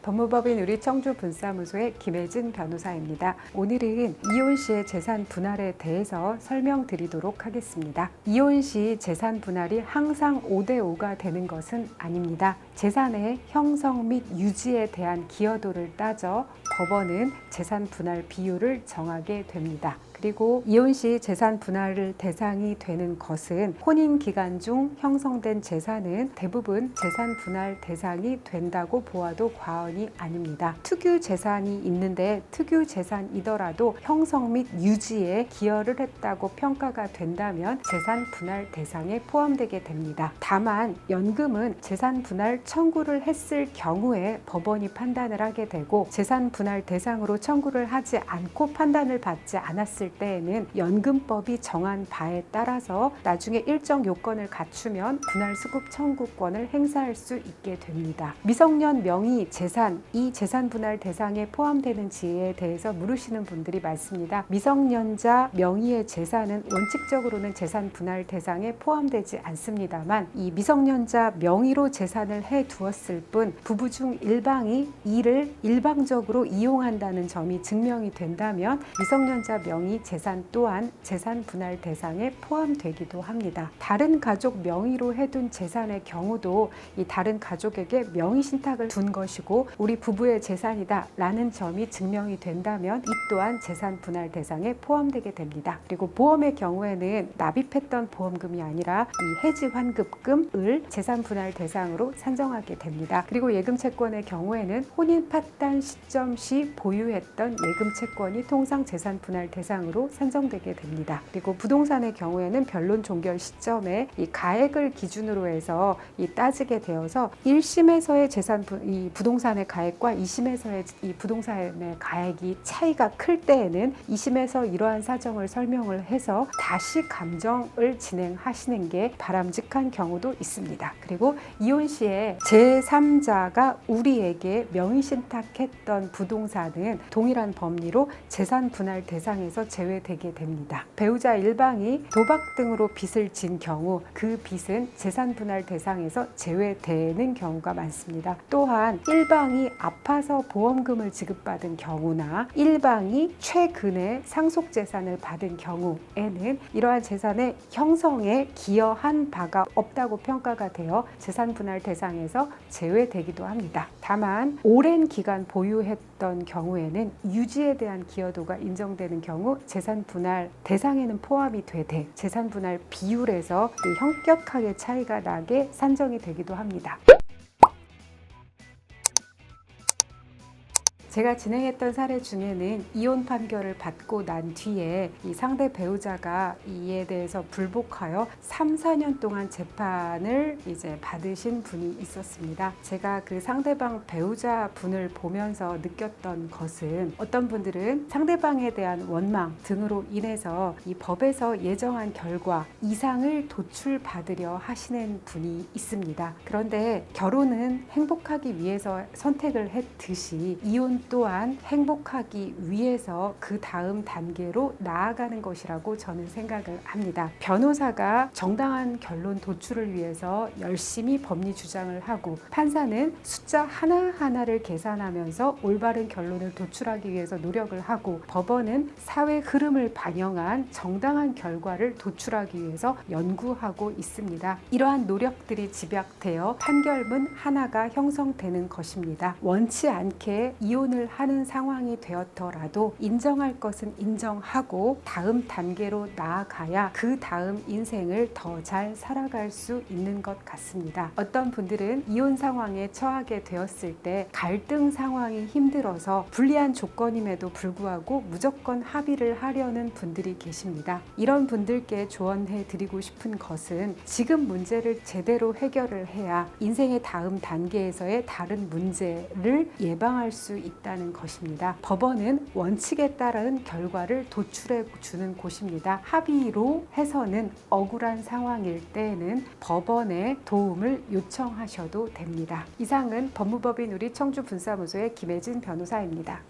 법무법인 우리 청주분사무소의 김혜진 변호사입니다. 오늘은 이혼 시의 재산 분할에 대해서 설명드리도록 하겠습니다. 이혼 시 재산 분할이 항상 5대5가 되는 것은 아닙니다. 재산의 형성 및 유지에 대한 기여도를 따져 법원은 재산 분할 비율을 정하게 됩니다. 그리고 이혼 시 재산 분할을 대상이 되는 것은 혼인 기간 중 형성된 재산은 대부분 재산 분할 대상이 된다고 보아도 과언이 아닙니다. 특유 재산이 있는데 특유 재산이더라도 형성 및 유지에 기여를 했다고 평가가 된다면 재산 분할 대상에 포함되게 됩니다. 다만 연금은 재산 분할 청구를 했을 경우에 법원이 판단을 하게 되고 재산 분할 대상으로 청구를 하지 않고 판단을 받지 않았을 때에는 연금법이 정한 바에 따라서 나중에 일정 요건을 갖추면 분할 수급 청구권을 행사할 수 있게 됩니다. 미성년 명의 재산, 이 재산 분할 대상에 포함되는지에 대해서 물으시는 분들이 많습니다. 미성년자 명의의 재산은 원칙적으로는 재산 분할 대상에 포함되지 않습니다만 이 미성년자 명의로 재산을 해두었을 뿐 부부 중 일방이 이를 일방적으로 이용한다는 점이 증명이 된다면 미성년자 명의 재산 또한 재산 분할 대상에 포함되기도 합니다. 다른 가족 명의로 해둔 재산의 경우도 이 다른 가족에게 명의 신탁을 둔 것이고 우리 부부의 재산이다 라는 점이 증명이 된다면 이 또한 재산 분할 대상에 포함되게 됩니다. 그리고 보험의 경우에는 납입했던 보험금이 아니라 이 해지 환급금을 재산 분할 대상으로 산정하게 됩니다. 그리고 예금 채권의 경우에는 혼인 파단 시점 시 보유했던 예금 채권이 통상 재산 분할 대상으로 산정되게 됩니다. 그리고 부동산의 경우에는 변론 종결 시점에 이 가액을 기준으로 해서 따지게 되어서 1심에서의 이 부동산의 가액과 2심에서의 이 부동산의 가액이 차이가 클 때에는 2심에서 이러한 사정을 설명을 해서 다시 감정을 진행하시는 게 바람직한 경우도 있습니다. 그리고 이혼 시에 제3자가 우리에게 명의 신탁했던 부동산은 동일한 법리로 재산 분할 대상에서 제외되게 됩니다. 배우자 일방이 도박 등으로 빚을 진 경우 그 빚은 재산 분할 대상에서 제외되는 경우가 많습니다. 또한 일방이 아파서 보험금을 지급받은 경우나 일방이 최근에 상속재산을 받은 경우에는 이러한 재산의 형성에 기여한 바가 없다고 평가가 되어 재산 분할 대상에서 제외되기도 합니다. 다만 오랜 기간 보유했던 경우에는 유지에 대한 기여도가 인정되는 경우 재산 분할 대상에는 포함이 되되 재산 분할 비율에서 현격하게 차이가 나게 산정이 되기도 합니다. 제가 진행했던 사례 중에는 이혼 판결을 받고 난 뒤에 이 상대 배우자가 이에 대해서 불복하여 3, 4년 동안 재판을 받으신 분이 있었습니다. 제가 그 상대방 배우자 분을 보면서 느꼈던 것은 어떤 분들은 상대방에 대한 원망 등으로 인해서 이 법에서 예정한 결과 이상을 도출받으려 하시는 분이 있습니다. 그런데 결혼은 행복하기 위해서 선택을 했듯이 이혼 또한 행복하기 위해서 그 다음 단계로 나아가는 것이라고 저는 생각을 합니다. 변호사가 정당한 결론 도출을 위해서 열심히 법리 주장을 하고 판사는 숫자 하나하나를 계산하면서 올바른 결론을 도출하기 위해서 노력을 하고 법원은 사회 흐름을 반영한 정당한 결과를 도출하기 위해서 연구하고 있습니다. 이러한 노력들이 집약되어 판결문 하나가 형성되는 것입니다. 원치 않게 이혼을 하는 상황이 되었더라도 인정할 것은 인정하고 다음 단계로 나아가야 그 다음 인생을 더 잘 살아갈 수 있는 것 같습니다. 어떤 분들은 이혼 상황에 처하게 되었을 때 갈등 상황이 힘들어서 불리한 조건임에도 불구하고 무조건 합의를 하려는 분들이 계십니다. 이런 분들께 조언해 드리고 싶은 것은 지금 문제를 제대로 해결을 해야 인생의 다음 단계에서의 다른 문제를 예방할 수 있다는 것입니다. 법원은 원칙에 따른 결과를 도출해 주는 곳입니다. 합의로 해서는 억울한 상황일 때에는 법원의 도움을 요청하셔도 됩니다. 이상은 법무법인 우리 청주분사무소의 김혜진 변호사입니다.